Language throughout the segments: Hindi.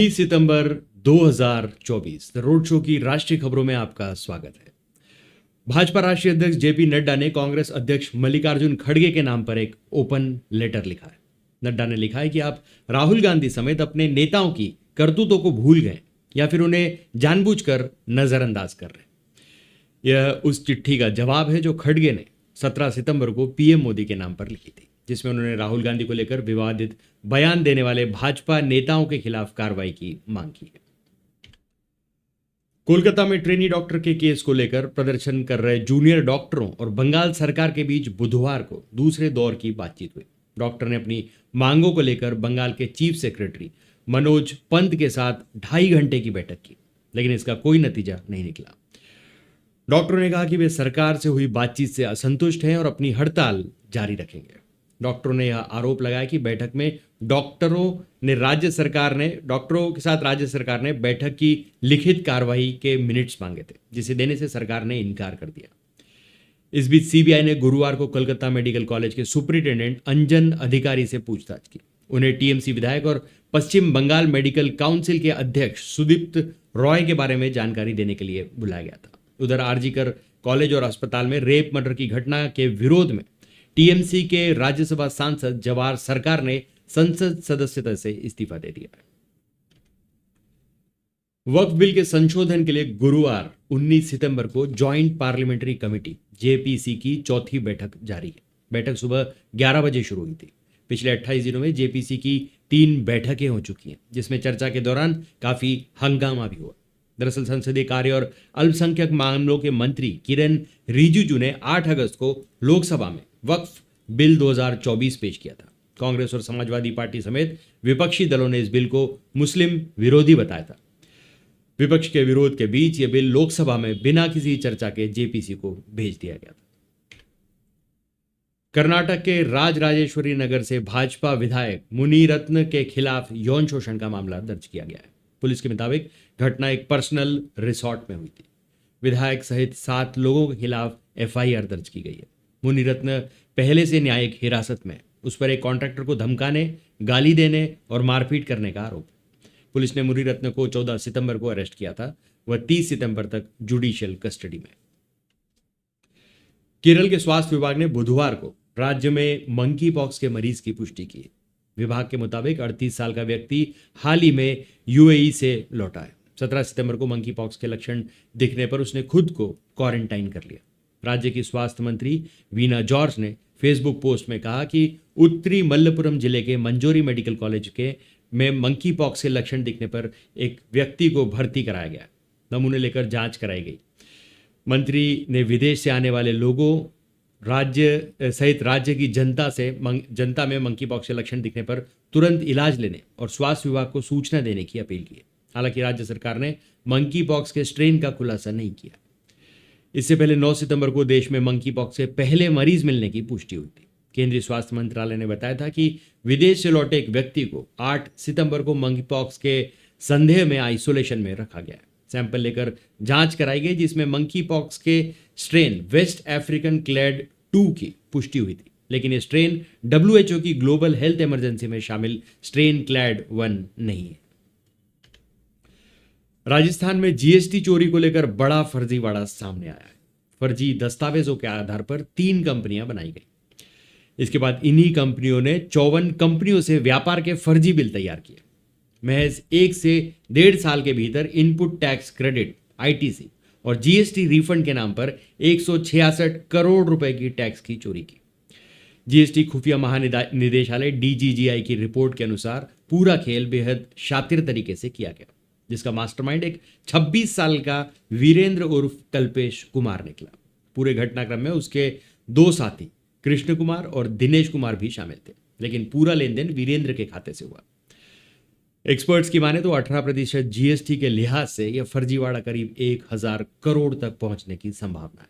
30 सितंबर 2024 द रोड शो की राष्ट्रीय खबरों में आपका स्वागत है। भाजपा राष्ट्रीय अध्यक्ष जेपी नड्डा ने कांग्रेस अध्यक्ष मल्लिकार्जुन खड़गे के नाम पर एक ओपन लेटर लिखा है। नड्डा ने लिखा है कि आप राहुल गांधी समेत अपने नेताओं की करतूतों को भूल गए या फिर उन्हें जानबूझकर नजरअंदाज कर रहे हैं। यह उस चिट्ठी का जवाब है जो खड़गे ने 17 सितंबर को पीएम मोदी के नाम पर लिखी थी, जिसमें उन्होंने राहुल गांधी को लेकर विवादित बयान देने वाले भाजपा नेताओं के खिलाफ कार्रवाई की मांग की है। कोलकाता में ट्रेनी डॉक्टर के केस को लेकर प्रदर्शन कर रहे जूनियर डॉक्टरों और बंगाल सरकार के बीच बुधवार को दूसरे दौर की बातचीत हुई। डॉक्टर ने अपनी मांगों को लेकर बंगाल के चीफ सेक्रेटरी मनोज पंत के साथ 2.5 घंटे की बैठक की, लेकिन इसका कोई नतीजा नहीं निकला। डॉक्टरों ने कहा कि वे सरकार से हुई बातचीत से असंतुष्ट हैं और अपनी हड़ताल जारी रखेंगे। डॉक्टरों ने यह आरोप लगाया कि बैठक में डॉक्टरों के साथ राज्य सरकार ने बैठक की लिखित कार्रवाई के मिनट्स मांगे थे, जिसे देने से सरकार ने इनकार कर दिया। इस बीच सीबीआई ने गुरुवार को कोलकाता मेडिकल कॉलेज के सुपरिटेंडेंट अंजन अधिकारी से पूछताछ की। उन्हें टीएमसी विधायक और पश्चिम बंगाल मेडिकल काउंसिल के अध्यक्ष सुदीप्त रॉय के बारे में जानकारी देने के लिए बुलाया गया था। उधर आरजीकर कॉलेज और अस्पताल में रेप मर्डर की घटना के विरोध में टीएमसी के राज्यसभा सांसद जवाहर सरकार ने संसद सदस्यता से इस्तीफा दे दिया है। वक्फ बिल के संशोधन के लिए गुरुवार 19 सितंबर को ज्वाइंट पार्लियामेंट्री कमेटी जेपीसी की चौथी बैठक जारी है। बैठक सुबह 11 बजे शुरू हुई थी। पिछले 28 दिनों में जेपीसी की 3 बैठकें हो चुकी हैं, जिसमें चर्चा के दौरान काफी हंगामा भी हुआ। दरअसल संसदीय कार्य और अल्पसंख्यक मामलों के मंत्री किरेन रिजिजू ने 8 अगस्त को लोकसभा में वक्फ बिल 2024 पेश किया था। कांग्रेस और समाजवादी पार्टी समेत विपक्षी दलों ने इस बिल को मुस्लिम विरोधी बताया था। विपक्ष के विरोध के बीच यह बिल लोकसभा में बिना किसी चर्चा के जेपीसी को भेज दिया गया था। कर्नाटक के राजराजेश्वरी नगर से भाजपा विधायक मुनिरत्न के खिलाफ यौन शोषण का मामला दर्ज किया गया है। पुलिस के मुताबिक घटना एक पर्सनल रिसोर्ट में हुई थी। विधायक सहित 7 लोगों के खिलाफ एफआईआर दर्ज की गई है। मुनिरत्न पहले से न्यायिक हिरासत में। उस पर एक कॉन्ट्रैक्टर को धमकाने, गाली देने और मारपीट करने का आरोप। पुलिस ने मुनिरत्न को 14 सितंबर को अरेस्ट किया था। वह 30 सितंबर तक जुडिशियल कस्टडी में। केरल के स्वास्थ्य विभाग ने बुधवार को राज्य में मंकी पॉक्स के मरीज की पुष्टि की। विभाग के मुताबिक 38 साल का व्यक्ति हाल ही में यूएई से लौटा है। 17 सितंबर को मंकी पॉक्स के लक्षण दिखने पर उसने खुद को क्वारंटाइन कर लिया। राज्य की स्वास्थ्य मंत्री वीना जॉर्ज ने फेसबुक पोस्ट में कहा कि उत्तरी मल्लपुरम जिले के मंजोरी मेडिकल कॉलेज में मंकी पॉक्स के लक्षण दिखने पर एक व्यक्ति को भर्ती कराया गया। नमूने लेकर जांच कराई गई। मंत्री ने विदेश से आने वाले लोगों राज्य की जनता में मंकी पॉक्स के लक्षण दिखने पर तुरंत इलाज लेने और स्वास्थ्य विभाग को सूचना देने की अपील की है। हालांकि राज्य सरकार ने मंकी पॉक्स के स्ट्रेन का खुलासा नहीं किया। इससे पहले 9 सितंबर को देश में मंकी पॉक्स से पहले मरीज मिलने की पुष्टि हुई थी। केंद्रीय स्वास्थ्य मंत्रालय ने बताया था कि विदेश से लौटे एक व्यक्ति को 8 सितंबर को मंकी पॉक्स के संदेह में आइसोलेशन में रखा गया। सैंपल लेकर जांच कराई गई, जिसमें मंकी पॉक्स के स्ट्रेन वेस्ट अफ्रीकन क्लेड 2 की पुष्टि हुई थी, लेकिन ये स्ट्रेन WHO की ग्लोबल हेल्थ इमरजेंसी में शामिल स्ट्रेन क्लेड 1 नहीं है। राजस्थान में जीएसटी चोरी को लेकर बड़ा फर्जीवाड़ा सामने आया है। फर्जी दस्तावेजों के आधार पर 3 कंपनियां बनाई गई। इसके बाद इन्हीं कंपनियों ने 54 कंपनियों से व्यापार के फर्जी बिल तैयार किए। महज 1 से 1.5 साल के भीतर इनपुट टैक्स क्रेडिट ITC और जीएसटी रिफंड के नाम पर 166 करोड़ रुपए की टैक्स की चोरी की। जीएसटी खुफिया महानिदेशालय DGGI की रिपोर्ट के अनुसार पूरा खेल बेहद शातिर तरीके से किया गया, जिसका मास्टरमाइंड एक 26 साल का वीरेंद्र उर्फ कल्पेश कुमार निकला। पूरे घटनाक्रम में उसके 2 साथी कृष्ण कुमार और दिनेश कुमार भी शामिल थे, लेकिन पूरा लेन देन वीरेंद्र के खाते से हुआ। एक्सपर्ट्स की माने तो 18% जीएसटी के लिहाज से यह फर्जीवाड़ा करीब 1000 करोड़ तक पहुंचने की संभावना है।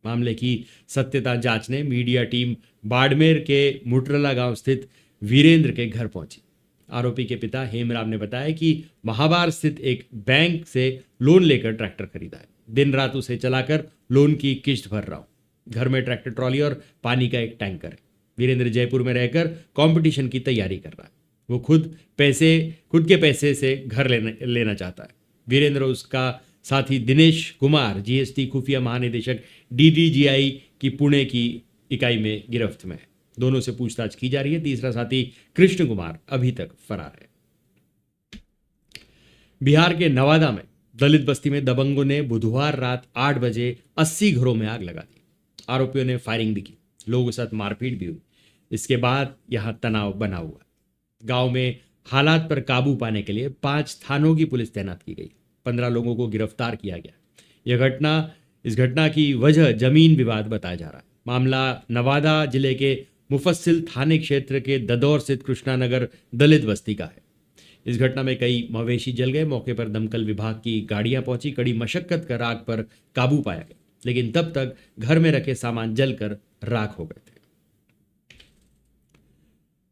मामले की सत्यता जांचने मीडिया टीम बाड़मेर के मुटरला गांव स्थित वीरेंद्र के घर पहुंची। आरोपी के पिता हेमराम ने बताया कि महाबार स्थित एक बैंक से लोन लेकर ट्रैक्टर खरीदा है। दिन रात उसे चलाकर लोन की किश्त भर रहा हूं। घर में ट्रैक्टर ट्रॉली और पानी का एक टैंकर है। वीरेंद्र जयपुर में रहकर कंपटीशन की तैयारी कर रहा है। वो खुद के पैसे से घर लेना चाहता है। वीरेंद्र उसका साथी दिनेश कुमार जीएसटी खुफिया महानिदेशक डीडीजीआई की पुणे की इकाई में गिरफ्त में है। दोनों से पूछताछ की जा रही है। तीसरा साथी कृष्ण कुमार अभी तक फरार है। बिहार के नवादा में दलित बस्ती में दबंगों ने बुधवार रात 8 बजे 80 घरों में आग लगा दी। आरोपियों ने फायरिंग भी की, लोगों के साथ मारपीट भी हुई। इसके बाद यहां तनाव बना हुआ। गांव में हालात पर काबू पाने के लिए 5 थानों की पुलिस तैनात की गई। 15 लोगों को गिरफ्तार किया गया। इस घटना की वजह जमीन विवाद बताया जा रहा है। मामला नवादा जिले के मुफस्सिल थाने क्षेत्र के ददौर स्थित कृष्णानगर दलित बस्ती का है। इस घटना में कई मवेशी जल गए। मौके पर दमकल विभाग की गाड़ियां पहुंची। कड़ी मशक्कत कर आग पर काबू पाया गया, लेकिन तब तक घर में रखे सामान जलकर राख हो गए थे।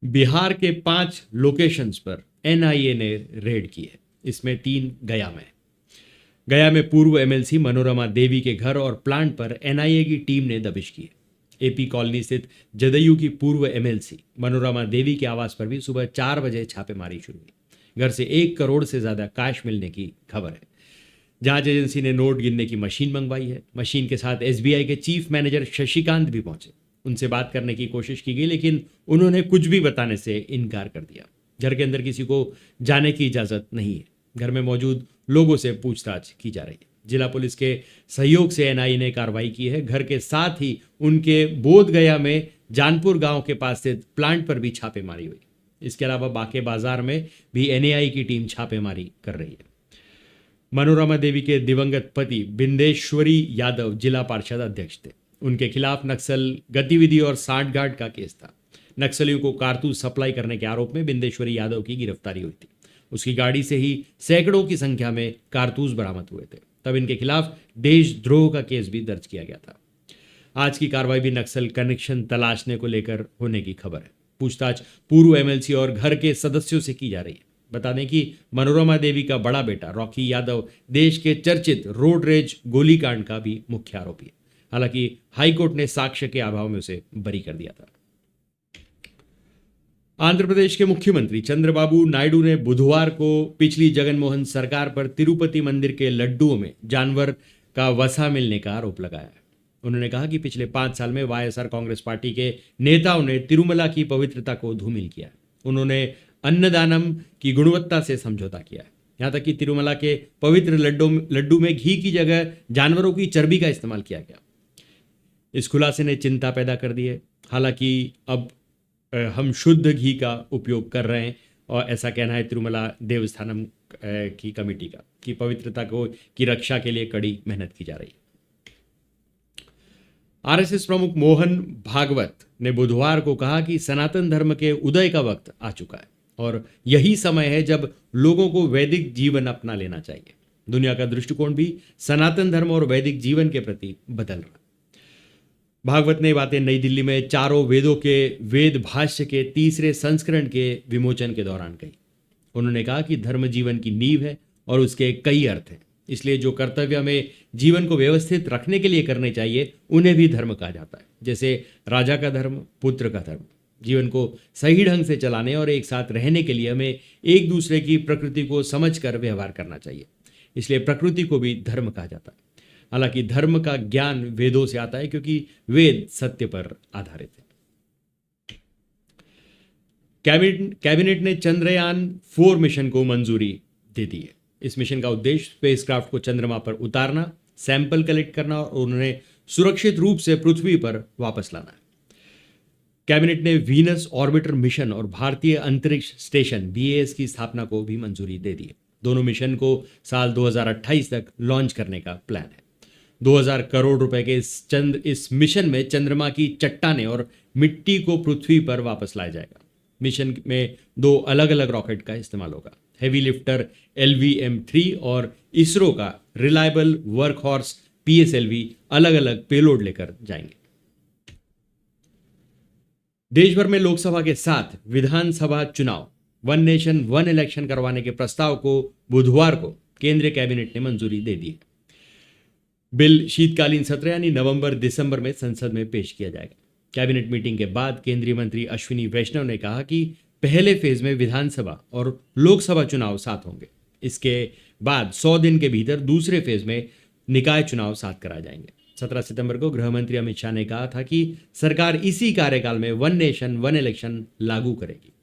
बिहार के 5 लोकेशंस पर एनआईए ने रेड की है। इसमें 3 गया में पूर्व एमएलसी मनोरमा देवी के घर और प्लांट पर एनआईए की टीम ने दबिश की है। एपी कॉलोनी स्थित जदयू की पूर्व एमएलसी मनोरमा देवी के आवास पर भी सुबह 4 बजे छापेमारी शुरू हुई। घर से 1 करोड़ से ज्यादा कैश मिलने की खबर है। जांच एजेंसी ने नोट गिनने की मशीन मंगवाई है। मशीन के साथ एसबीआई के चीफ मैनेजर शशिकांत भी पहुंचे। उनसे बात करने की कोशिश की गई, लेकिन उन्होंने कुछ भी बताने से इनकार कर दिया। घर के अंदर किसी को जाने की इजाजत नहीं है। घर में मौजूद लोगों से पूछताछ की जा रही है। जिला पुलिस के सहयोग से एनआईए ने कार्रवाई की है। घर के साथ ही उनके बोध गया में जानपुर गांव के पास स्थित प्लांट पर भी छापेमारी हुई। इसके अलावा बाके बाजार में भी एनआईए की टीम छापेमारी कर रही है। मनोरमा देवी के दिवंगत पति बिंदेश्वरी यादव जिला पार्षद अध्यक्ष थे। उनके खिलाफ नक्सल गतिविधि और सांठगांठ का केस था। नक्सलियों को कारतूस सप्लाई करने के आरोप में बिंदेश्वरी यादव की गिरफ्तारी हुई थी। उसकी गाड़ी से ही सैकड़ों की संख्या में कारतूस बरामद हुए थे। तब इनके खिलाफ देशद्रोह का केस भी दर्ज किया गया था। आज की कार्रवाई भी नक्सल कनेक्शन तलाशने को लेकर होने की खबर है। पूछताछ पूर्व एमएलसी और घर के सदस्यों से की जा रही है। बता दें कि मनोरमा देवी का बड़ा बेटा रॉकी यादव देश के चर्चित रोड रेज गोलीकांड का भी मुख्य आरोपी है। हालांकि हाईकोर्ट ने साक्ष्य के अभाव में उसे बरी कर दिया था। आंध्र प्रदेश के मुख्यमंत्री चंद्रबाबू नायडू ने बुधवार को पिछली जगनमोहन सरकार पर तिरुपति मंदिर के लड्डुओं में जानवर का वसा मिलने का आरोप लगाया है। उन्होंने कहा कि पिछले 5 साल में वाईएसआर कांग्रेस पार्टी के नेताओं ने तिरुमला की पवित्रता को धूमिल किया है। उन्होंने अन्नदानम की गुणवत्ता से समझौता किया है। यहाँ तक कि तिरुमला के पवित्र लड्डू में घी की जगह जानवरों की चर्बी का इस्तेमाल किया गया। इस खुलासे ने चिंता पैदा कर दी है। हालांकि अब हम शुद्ध घी का उपयोग कर रहे हैं, और ऐसा कहना है तिरुमला देवस्थानम की कमेटी का कि पवित्रता की रक्षा के लिए कड़ी मेहनत की जा रही है। आरएसएस प्रमुख मोहन भागवत ने बुधवार को कहा कि सनातन धर्म के उदय का वक्त आ चुका है और यही समय है जब लोगों को वैदिक जीवन अपना लेना चाहिए। दुनिया का दृष्टिकोण भी सनातन धर्म और वैदिक जीवन के प्रति बदल रहा है। भागवत ने बातें नई दिल्ली में चारों वेदों के वेद भाष्य के 3रे संस्करण के विमोचन के दौरान कही। उन्होंने कहा कि धर्म जीवन की नींव है और उसके कई अर्थ हैं। इसलिए जो कर्तव्य हमें जीवन को व्यवस्थित रखने के लिए करने चाहिए उन्हें भी धर्म कहा जाता है। जैसे राजा का धर्म, पुत्र का धर्म। जीवन को सही ढंग से चलाने और एक साथ रहने के लिए हमें एक दूसरे की प्रकृति को समझकर व्यवहार करना चाहिए। इसलिए प्रकृति को भी धर्म कहा जाता है। हालांकि धर्म का ज्ञान वेदों से आता है, क्योंकि वेद सत्य पर आधारित है। कैबिनेट ने चंद्रयान-4 मिशन को मंजूरी दे दी है। इस मिशन का उद्देश्य स्पेसक्राफ्ट को चंद्रमा पर उतारना, सैंपल कलेक्ट करना और उन्हें सुरक्षित रूप से पृथ्वी पर वापस लाना है। कैबिनेट ने वीनस ऑर्बिटर मिशन और भारतीय अंतरिक्ष स्टेशन बीएएस की स्थापना को भी मंजूरी दे दी है। दोनों मिशन को साल 2028 तक लॉन्च करने का प्लान है। 2000 करोड़ रुपए के इस मिशन में चंद्रमा की चट्टानें और मिट्टी को पृथ्वी पर वापस लाया जाएगा। मिशन में 2 अलग अलग रॉकेट का इस्तेमाल होगा। हेवी लिफ्टर LVM-3 और इसरो का रिलायबल वर्कहॉर्स PSLV अलग अलग पेलोड लेकर जाएंगे। देश भर में लोकसभा के साथ विधानसभा चुनाव वन नेशन वन इलेक्शन करवाने के प्रस्ताव को बुधवार को केंद्रीय कैबिनेट ने मंजूरी दे दी। बिल शीतकालीन सत्र यानी नवंबर-दिसंबर में संसद में पेश किया जाएगा। कैबिनेट मीटिंग के बाद केंद्रीय मंत्री अश्विनी वैष्णव ने कहा कि पहले फेज में विधानसभा और लोकसभा चुनाव साथ होंगे। इसके बाद 100 दिन के भीतर दूसरे फेज में निकाय चुनाव साथ कराए जाएंगे। 17 सितंबर को गृह मंत्री अमित शाह ने कहा था कि सरकार इसी कार्यकाल में वन नेशन वन इलेक्शन लागू करेगी।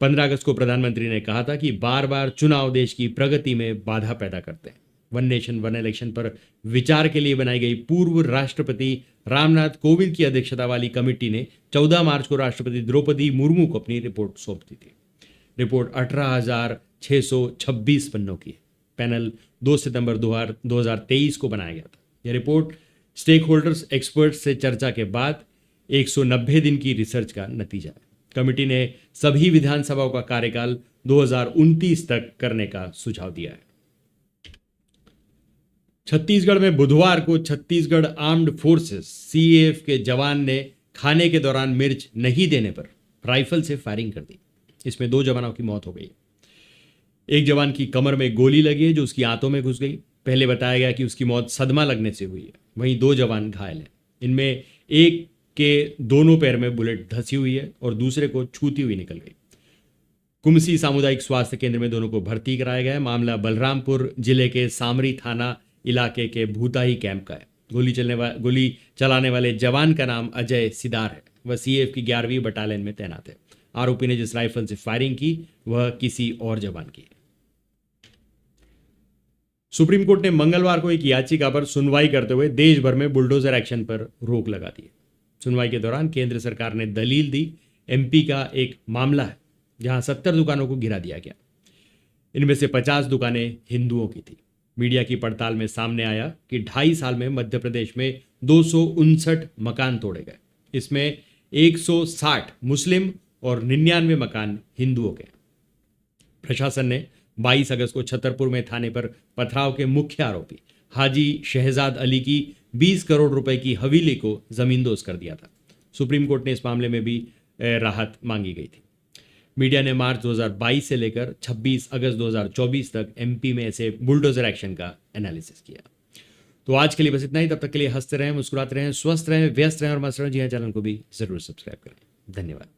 15 अगस्त को प्रधानमंत्री ने कहा था कि बार बार चुनाव देश की प्रगति में बाधा पैदा करते हैं। वन नेशन वन इलेक्शन पर विचार के लिए बनाई गई पूर्व राष्ट्रपति रामनाथ कोविंद की अध्यक्षता वाली कमेटी ने 14 मार्च को राष्ट्रपति द्रौपदी मुर्मू को अपनी रिपोर्ट सौंप दी थी। रिपोर्ट 18,626 पन्नों की है। पैनल 2 सितंबर 2023 को बनाया गया था। यह रिपोर्ट स्टेक होल्डर्स एक्सपर्ट्स से चर्चा के बाद 190 दिन की रिसर्च का नतीजा है। कमेटी ने सभी विधानसभाओं का कार्यकाल 2029 तक करने का सुझाव दिया है। छत्तीसगढ़ में बुधवार को छत्तीसगढ़ आर्म्ड फोर्सेस सीएएफ के जवान ने खाने के दौरान मिर्च नहीं देने पर राइफल से फायरिंग कर दी। इसमें 2 जवानों की मौत हो गई। एक जवान की कमर में गोली लगी है जो उसकी आंतों में घुस गई। पहले बताया गया कि उसकी मौत सदमा लगने से हुई है। वहीं 2 जवान घायल हैं। इनमें एक के दोनों पैर में बुलेट धंसी हुई है और दूसरे को छूती हुई निकल गई। कुमसी सामुदायिक स्वास्थ्य केंद्र में दोनों को भर्ती कराया गया है। मामला बलरामपुर जिले के सामरी थाना इलाके के भूताही कैंप का है। गोली चलाने वाले जवान का नाम अजय सिदार है। वह सीएएफ की 11वीं बटालियन में तैनात है। आरोपी ने जिस राइफल से फायरिंग की वह किसी और जवान की है। सुप्रीम कोर्ट ने मंगलवार को एक याचिका पर सुनवाई करते हुए देश भर में बुलडोजर एक्शन पर रोक लगा दी। सुनवाई के दौरान केंद्र सरकार ने दलील दी एमपी का एक मामला है जहां 70 दुकानों को गिरा दिया गया। इनमें से 50 दुकानें हिंदुओं की थी। मीडिया की पड़ताल में सामने आया कि 2.5 साल में मध्य प्रदेश में 259 मकान तोड़े गए। इसमें 160 मुस्लिम और 99 मकान हिंदुओं के। प्रशासन ने 22 अगस्त को छतरपुर में थाने पर पथराव के मुख्य आरोपी हाजी शहजाद अली की 20 करोड़ रुपए की हवेली को जमींदोज कर दिया था। सुप्रीम कोर्ट ने इस मामले में भी राहत मांगी गई थी। मीडिया ने मार्च 2022 से लेकर 26 अगस्त 2024 तक एमपी में ऐसे बुलडोजर एक्शन का एनालिसिस किया। तो आज के लिए बस इतना ही। तब तक के लिए हंसते रहें, मुस्कुराते रहें, स्वस्थ रहें, व्यस्त रहें और मस्त रहें। जी हाँ, चैनल को भी जरूर सब्सक्राइब करें। धन्यवाद।